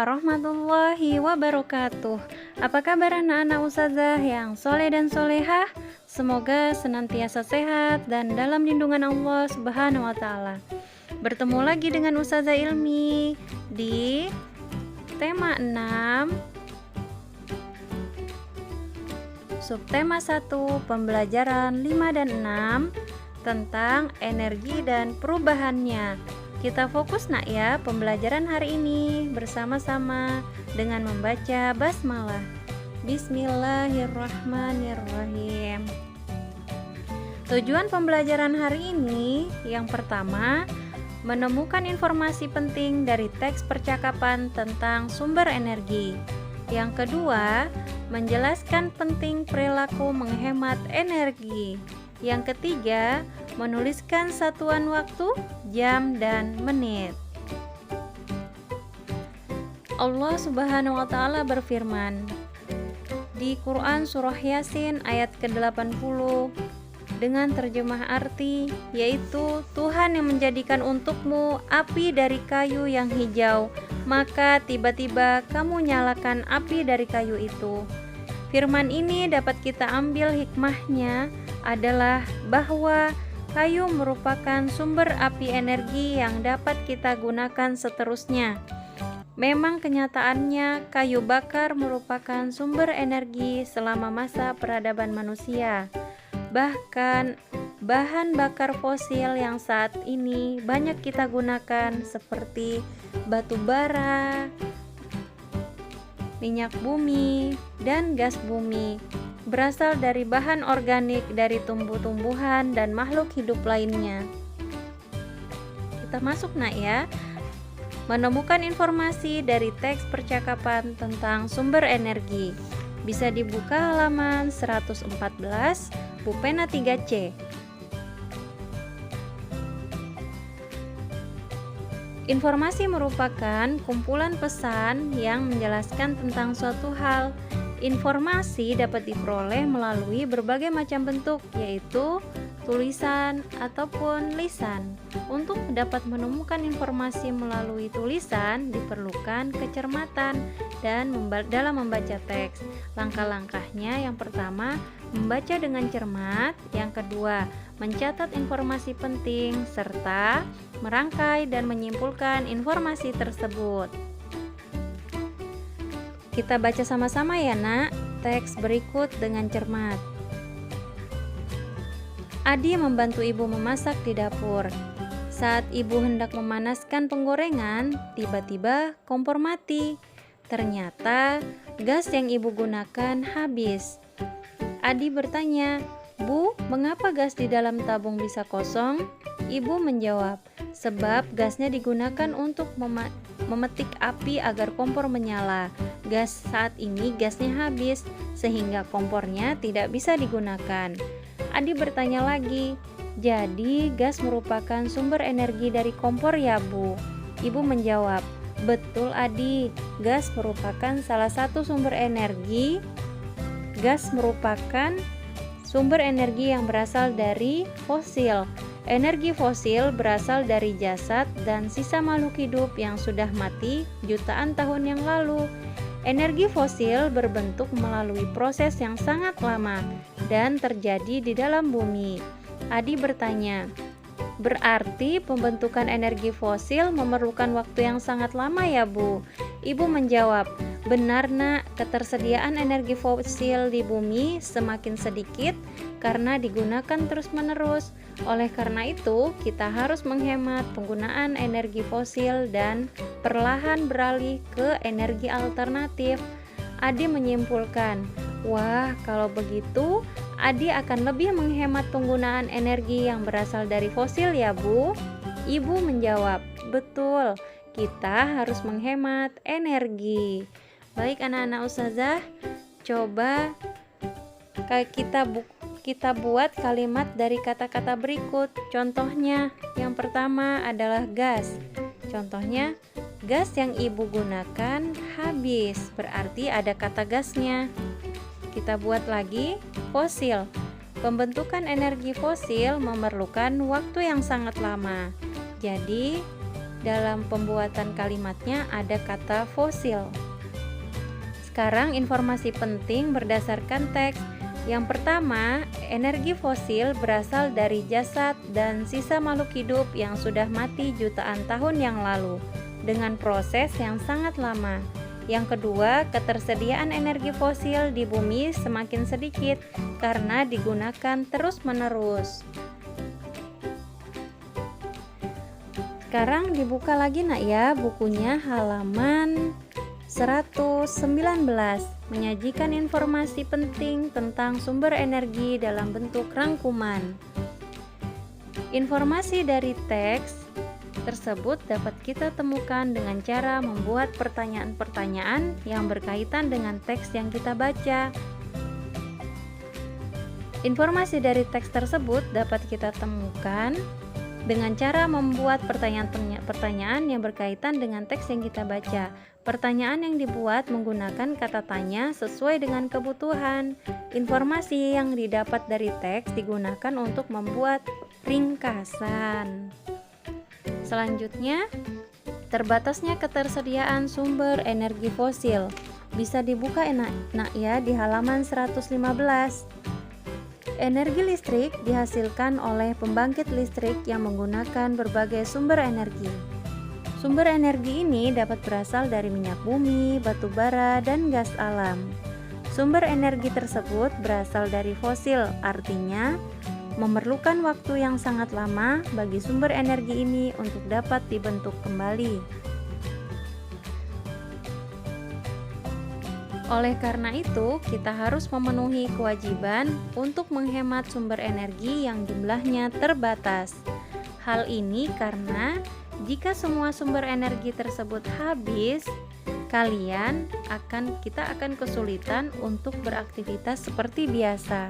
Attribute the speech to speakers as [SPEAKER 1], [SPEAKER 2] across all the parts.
[SPEAKER 1] warahmatullahi wabarakatuh. Apa kabar anak-anak ustazah yang soleh dan solehah? Semoga senantiasa sehat dan dalam lindungan Allah Subhanahu wa Ta'ala. Bertemu lagi dengan Ustazah Ilmi di tema 6, subtema 1, pembelajaran 5 dan 6 tentang energi dan perubahannya. Kita fokus nak ya pembelajaran hari ini bersama-sama dengan membaca basmalah. Bismillahirrahmanirrahim. Tujuan pembelajaran hari ini yang pertama, menemukan informasi penting dari teks percakapan tentang sumber energi. Yang kedua, menjelaskan penting perilaku menghemat energi. Yang ketiga, menuliskan satuan waktu, jam, dan menit. Allah Subhanahu wa Ta'ala berfirman di Quran Surah Yasin ayat ke-80 dengan terjemah arti, yaitu Tuhan yang menjadikan untukmu api dari kayu yang hijau, maka tiba-tiba kamu nyalakan api dari kayu itu. Firman ini dapat kita ambil hikmahnya adalah bahwa kayu merupakan sumber api energi yang dapat kita gunakan seterusnya. Memang kenyataannya kayu bakar merupakan sumber energi selama masa peradaban manusia. Bahkan bahan bakar fosil yang saat ini banyak kita gunakan seperti batu bara, minyak bumi, dan gas bumi berasal dari bahan organik dari tumbuh-tumbuhan dan makhluk hidup lainnya. Kita masuk nak ya. Menemukan informasi dari teks percakapan tentang sumber energi. Bisa dibuka halaman 114, Pupena 3C. Informasi merupakan kumpulan pesan yang menjelaskan tentang suatu hal. Informasi dapat diperoleh melalui berbagai macam bentuk, yaitu tulisan ataupun lisan. Untuk dapat menemukan informasi melalui tulisan diperlukan kecermatan dan dalam membaca teks. Langkah-langkahnya yang pertama, membaca dengan cermat. Yang kedua, mencatat informasi penting serta merangkai dan menyimpulkan informasi tersebut. Kita baca sama-sama ya nak, teks berikut dengan cermat. Adi membantu ibu memasak di dapur. Saat ibu hendak memanaskan penggorengan, tiba-tiba kompor mati. Ternyata gas yang ibu gunakan habis. Adi bertanya, "Bu, mengapa gas di dalam tabung bisa kosong?" Ibu menjawab, "Sebab gasnya digunakan untuk memetik api agar kompor menyala. Gas saat ini gasnya habis, sehingga kompornya tidak bisa digunakan." Adi bertanya lagi, "Jadi gas merupakan sumber energi dari kompor ya Bu?" Ibu menjawab, "Betul Adi, gas merupakan salah satu sumber energi. Gas merupakan sumber energi yang berasal dari fosil. Energi fosil berasal dari jasad dan sisa makhluk hidup yang sudah mati jutaan tahun yang lalu. Energi fosil berbentuk melalui proses yang sangat lama dan terjadi di dalam bumi." Adi bertanya, "Berarti pembentukan energi fosil memerlukan waktu yang sangat lama ya Bu?" Ibu menjawab, "Benar nak, ketersediaan energi fosil di bumi semakin sedikit karena digunakan terus-menerus. Oleh karena itu, kita harus menghemat penggunaan energi fosil dan perlahan beralih ke energi alternatif." Adi menyimpulkan, "Wah, kalau begitu, Adi akan lebih menghemat penggunaan energi yang berasal dari fosil ya Bu?" Ibu menjawab, "Betul, kita harus menghemat energi." Baik anak-anak ustazah, coba kita buat kalimat dari kata-kata berikut. Contohnya, yang pertama adalah gas. Contohnya, gas yang ibu gunakan habis, berarti ada kata gasnya. Kita buat lagi, fosil. Pembentukan energi fosil memerlukan waktu yang sangat lama. Jadi, dalam pembuatan kalimatnya ada kata fosil. Sekarang informasi penting berdasarkan teks. Yang pertama, energi fosil berasal dari jasad dan sisa makhluk hidup yang sudah mati jutaan tahun yang lalu dengan proses yang sangat lama. Yang kedua, ketersediaan energi fosil di bumi semakin sedikit karena digunakan terus-menerus. Sekarang dibuka lagi nak ya bukunya halaman 119, menyajikan informasi penting tentang sumber energi dalam bentuk rangkuman. Informasi dari teks tersebut dapat kita temukan dengan cara membuat pertanyaan-pertanyaan yang berkaitan dengan teks yang kita baca. Informasi dari teks tersebut dapat kita temukan dengan cara membuat pertanyaan-pertanyaan yang berkaitan dengan teks yang kita baca. Pertanyaan yang dibuat menggunakan kata tanya sesuai dengan kebutuhan. Informasi yang didapat dari teks digunakan untuk membuat ringkasan. Selanjutnya, terbatasnya ketersediaan sumber energi fosil. Bisa dibuka enak ya di halaman 115. Energi listrik dihasilkan oleh pembangkit listrik yang menggunakan berbagai sumber energi. Sumber energi ini dapat berasal dari minyak bumi, batu bara, dan gas alam. Sumber energi tersebut berasal dari fosil, artinya memerlukan waktu yang sangat lama bagi sumber energi ini untuk dapat dibentuk kembali. Oleh karena itu, kita harus memenuhi kewajiban untuk menghemat sumber energi yang jumlahnya terbatas. Hal ini karena jika semua sumber energi tersebut habis, kita akan kesulitan untuk beraktivitas seperti biasa.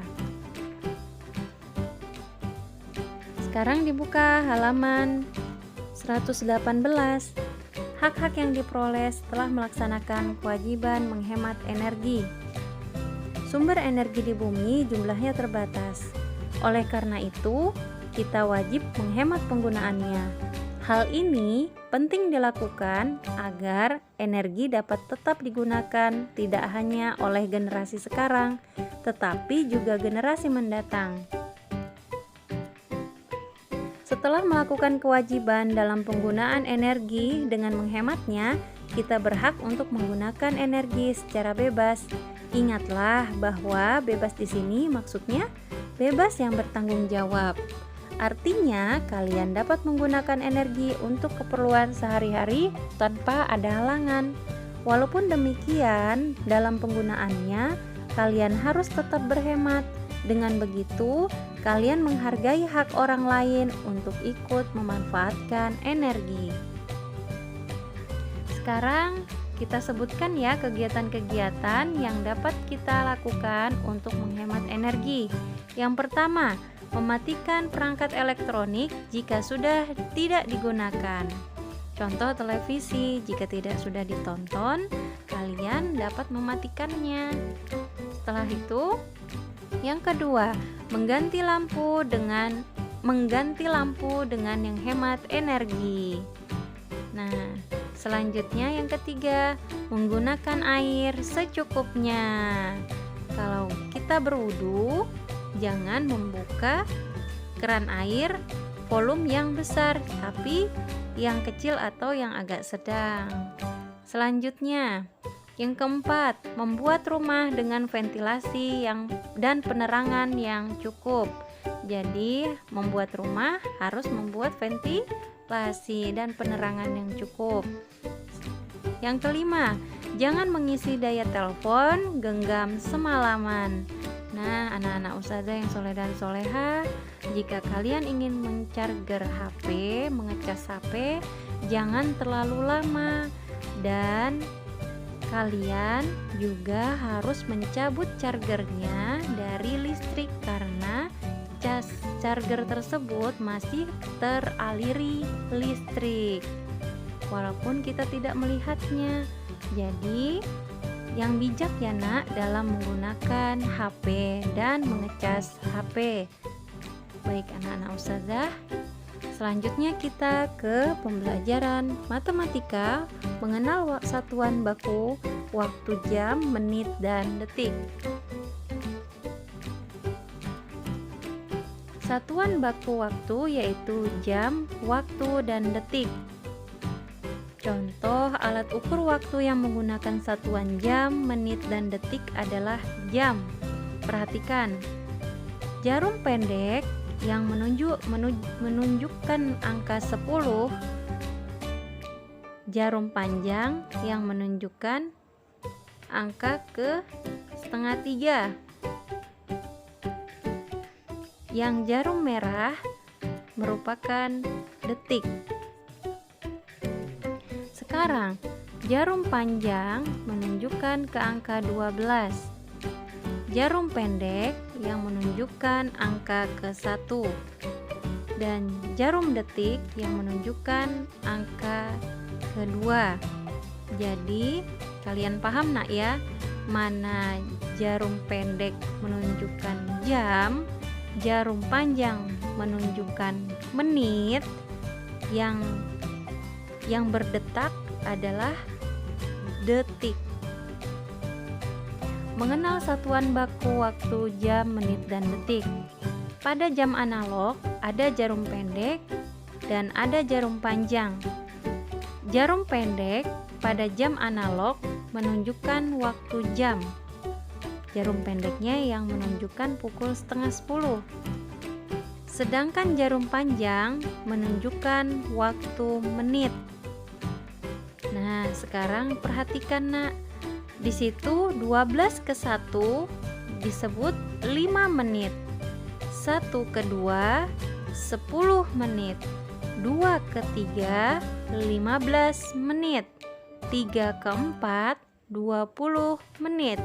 [SPEAKER 1] Sekarang dibuka halaman 118. Hak-hak yang diperoleh setelah melaksanakan kewajiban menghemat energi. Sumber energi di bumi jumlahnya terbatas. Oleh karena itu, kita wajib menghemat penggunaannya. Hal ini penting dilakukan agar energi dapat tetap digunakan tidak hanya oleh generasi sekarang, tetapi juga generasi mendatang. Setelah melakukan kewajiban dalam penggunaan energi dengan menghematnya, kita berhak untuk menggunakan energi secara bebas. Ingatlah bahwa bebas di sini maksudnya bebas yang bertanggung jawab. Artinya, kalian dapat menggunakan energi untuk keperluan sehari-hari tanpa ada halangan. Walaupun demikian, dalam penggunaannya, kalian harus tetap berhemat. Dengan begitu, kalian menghargai hak orang lain untuk ikut memanfaatkan energi. Sekarang kita sebutkan ya kegiatan-kegiatan yang dapat kita lakukan untuk menghemat energi. Yang pertama, mematikan perangkat elektronik jika sudah tidak digunakan. Contoh televisi, jika tidak sudah ditonton, kalian dapat mematikannya. Setelah itu, yang kedua, mengganti lampu dengan yang hemat energi. Nah, selanjutnya yang ketiga, menggunakan air secukupnya. Kalau kita berwudu, jangan membuka keran air volume yang besar, tapi yang kecil atau yang agak sedang. Selanjutnya, yang keempat, membuat rumah dengan ventilasi dan penerangan yang cukup. Jadi, membuat rumah harus membuat ventilasi dan penerangan yang cukup. Yang kelima, jangan mengisi daya telepon genggam semalaman. Nah, anak-anak ustazah yang soleh dan soleha, jika kalian ingin mencarger HP, mengecas HP, jangan terlalu lama. Dan kalian juga harus mencabut chargernya dari listrik karena charger tersebut masih teraliri listrik walaupun kita tidak melihatnya. Jadi yang bijak ya nak dalam menggunakan HP dan mengecas HP. Baik anak-anak ustazah, Selanjutnya kita ke pembelajaran matematika mengenal satuan baku waktu, jam, menit, dan detik. Satuan baku waktu yaitu jam, waktu, dan detik. Contoh alat ukur waktu yang menggunakan satuan jam, menit, dan detik adalah jam. Perhatikan, jarum pendek yang menunjukkan angka 10, jarum panjang yang menunjukkan angka ke setengah 3. Yang jarum merah merupakan detik. Sekarang, jarum panjang menunjukkan ke angka 12. Jarum pendek yang menunjukkan angka ke 1. Dan jarum detik yang menunjukkan angka ke 2. Jadi, kalian paham nak ya, mana jarum pendek menunjukkan jam, jarum panjang menunjukkan menit, yang berdetak adalah detik. Mengenal satuan baku waktu, jam, menit, dan detik. Pada jam analog ada jarum pendek dan ada jarum panjang. Jarum pendek pada jam analog menunjukkan waktu jam. Jarum pendeknya yang menunjukkan pukul setengah 10. Sedangkan jarum panjang menunjukkan waktu menit. Nah, sekarang perhatikan nak. Di situ 12 ke 1 disebut 5 menit. 1 ke 2 10 menit. 2 ke 3 15 menit. 3 ke 4 20 menit.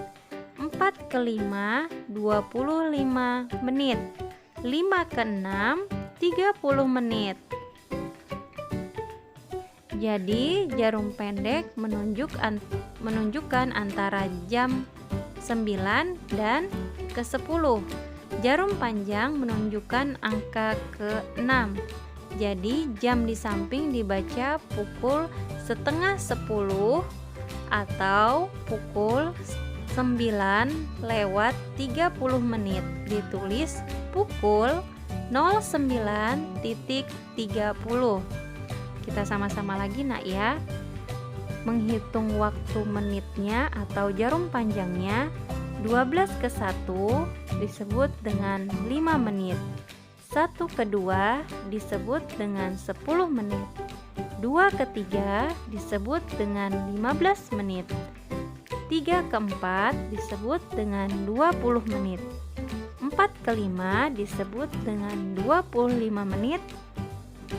[SPEAKER 1] 4 ke 5 25 menit. 5 ke 6 30 menit. Jadi jarum pendek menunjukkan antara jam 9 dan ke 10. Jarum panjang menunjukkan angka ke 6. Jadi jam di samping dibaca pukul setengah 10 atau pukul 9 lewat 30 menit. Ditulis pukul 09.30. Kita sama-sama lagi nak ya. Menghitung waktu menitnya atau jarum panjangnya, 12 ke 1 disebut dengan 5 menit. 1 ke 2 disebut dengan 10 menit. 2 ke 3 disebut dengan 15 menit. 3 ke 4 disebut dengan 20 menit. 4 ke 5 disebut dengan 25 menit.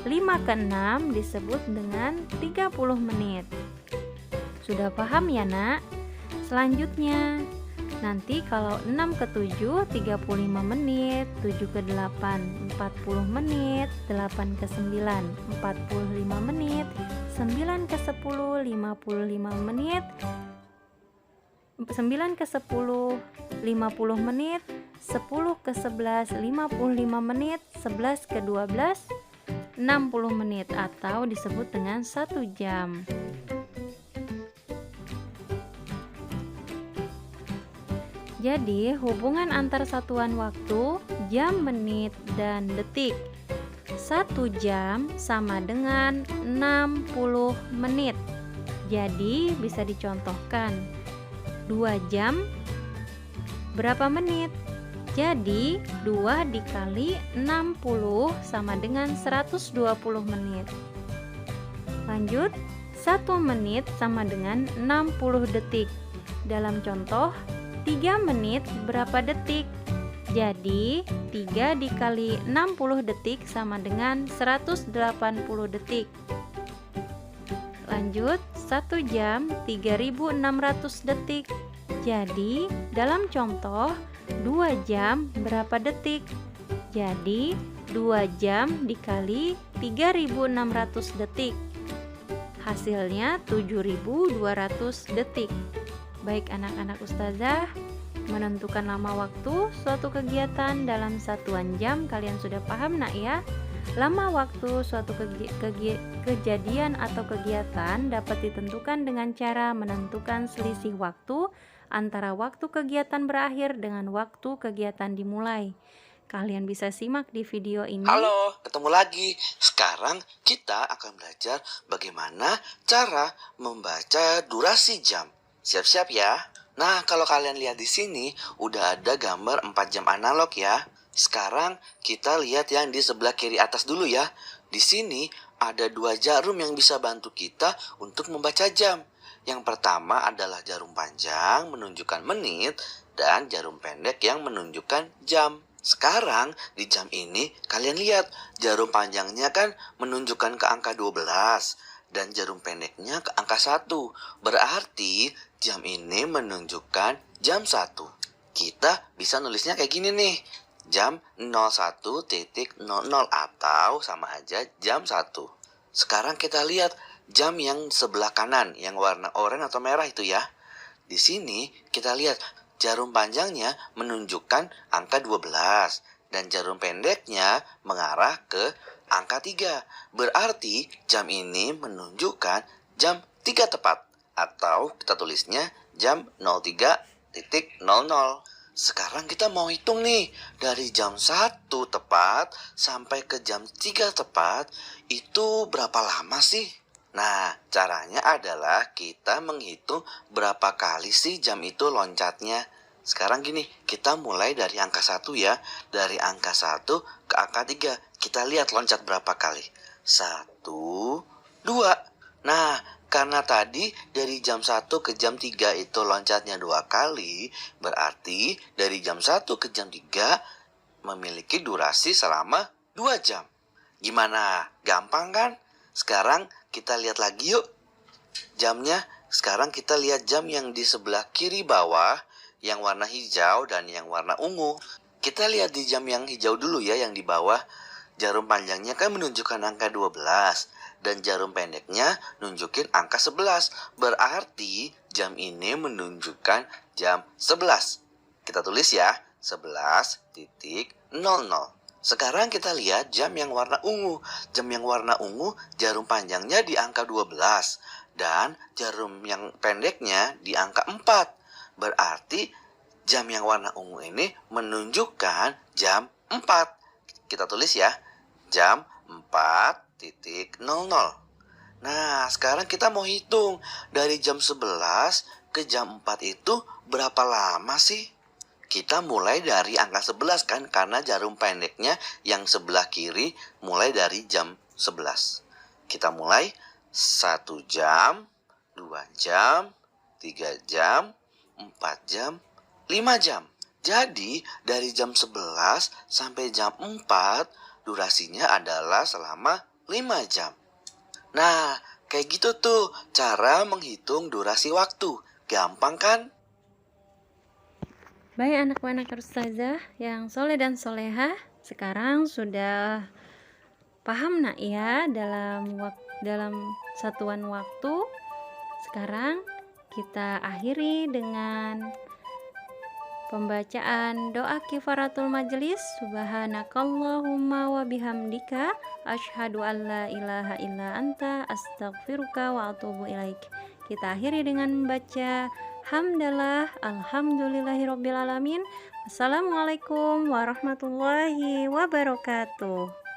[SPEAKER 1] 5 ke 6 disebut dengan 30 menit. Sudah paham ya nak? Selanjutnya, nanti kalau 6 ke 7 35 menit, 7 ke 8 40 menit, 8 ke 9 45 menit, 9 ke 10 55 menit, 9 ke 10 50 menit, 10 ke 11 55 menit, 11 ke 12 60 menit atau disebut dengan 1 jam. Jadi, hubungan antar satuan waktu, jam, menit, dan detik. 1 jam sama dengan 60 menit. Jadi, bisa dicontohkan. 2 jam berapa menit? Jadi 2 dikali 60 sama dengan 120 menit. Lanjut, 1 menit sama dengan 60 detik. Dalam contoh, 3 menit berapa detik? Jadi 3 dikali 60 detik sama dengan 180 detik. Lanjut, 1 jam 3600 detik. Jadi dalam contoh 2 jam berapa detik? Jadi 2 jam dikali 3600 detik. Hasilnya 7200 detik. Baik anak-anak ustazah, menentukan lama waktu suatu kegiatan dalam satuan jam kalian sudah paham nak ya? Lama waktu suatu kejadian atau kegiatan dapat ditentukan dengan cara menentukan selisih waktu antara waktu kegiatan berakhir dengan waktu kegiatan dimulai. Kalian bisa simak di video ini.
[SPEAKER 2] Halo, ketemu lagi. Sekarang kita akan belajar bagaimana cara membaca durasi jam. Siap-siap ya. Nah, kalau kalian lihat di sini, udah ada gambar 4 jam analog ya. Sekarang kita lihat yang di sebelah kiri atas dulu ya. Di sini ada 2 jarum yang bisa bantu kita untuk membaca jam. Yang pertama adalah jarum panjang menunjukkan menit dan jarum pendek yang menunjukkan jam. Sekarang di jam ini kalian lihat jarum panjangnya kan menunjukkan ke angka 12 dan jarum pendeknya ke angka 1. Berarti jam ini menunjukkan jam 1. Kita bisa nulisnya kayak gini nih. Jam 01.00 atau sama aja jam 1. Sekarang kita lihat jam yang sebelah kanan yang warna oranye atau merah itu ya. Di sini kita lihat jarum panjangnya menunjukkan angka 12 dan jarum pendeknya mengarah ke angka 3. Berarti jam ini menunjukkan jam 3 tepat atau kita tulisnya jam 03.00. Sekarang kita mau hitung nih, dari jam 1 tepat sampai ke jam 3 tepat, itu berapa lama sih? Nah, caranya adalah kita menghitung berapa kali sih jam itu loncatnya. Sekarang gini, kita mulai dari angka 1 ya. Dari angka 1 ke angka 3, kita lihat loncat berapa kali. 1, 2. Nah, karena tadi dari jam 1 ke jam 3 itu loncatnya 2 kali, berarti dari jam 1 ke jam 3 memiliki durasi selama 2 jam. Gimana? Gampang kan? Sekarang kita lihat lagi yuk jamnya. Sekarang kita lihat jam yang di sebelah kiri bawah, yang warna hijau dan yang warna ungu. Kita lihat di jam yang hijau dulu ya, yang di bawah. Jarum panjangnya kan menunjukkan angka 12. Dan jarum pendeknya nunjukin angka 11. Berarti jam ini menunjukkan jam 11. Kita tulis ya, 11.00. Sekarang kita lihat jam yang warna ungu. Jam yang warna ungu jarum panjangnya di angka 12. Dan jarum yang pendeknya di angka 4. Berarti jam yang warna ungu ini menunjukkan jam 4. Kita tulis ya, jam 4.00. Nah, sekarang kita mau hitung dari jam 11 ke jam 4 itu berapa lama sih? Kita mulai dari angka 11 kan, karena jarum pendeknya yang sebelah kiri mulai dari jam 11. Kita mulai 1 jam, 2 jam, 3 jam, 4 jam, 5 jam. Jadi dari jam 11 sampai jam 4 durasinya adalah selama 5 jam. Nah, kayak gitu tuh cara menghitung durasi waktu. Gampang kan?
[SPEAKER 1] Baik anak-anak ustazah yang soleh dan soleha, sekarang sudah paham nak ya dalam satuan waktu. Sekarang kita akhiri dengan pembacaan doa kifaratul majelis. Subhanakallahumma wa bihamdika asyhadu an la ilaha illa anta astaghfiruka wa atubu ilaik. Kita akhiri dengan membaca hamdalah alhamdulillahirabbil alamin. Assalamualaikum warahmatullahi wabarakatuh.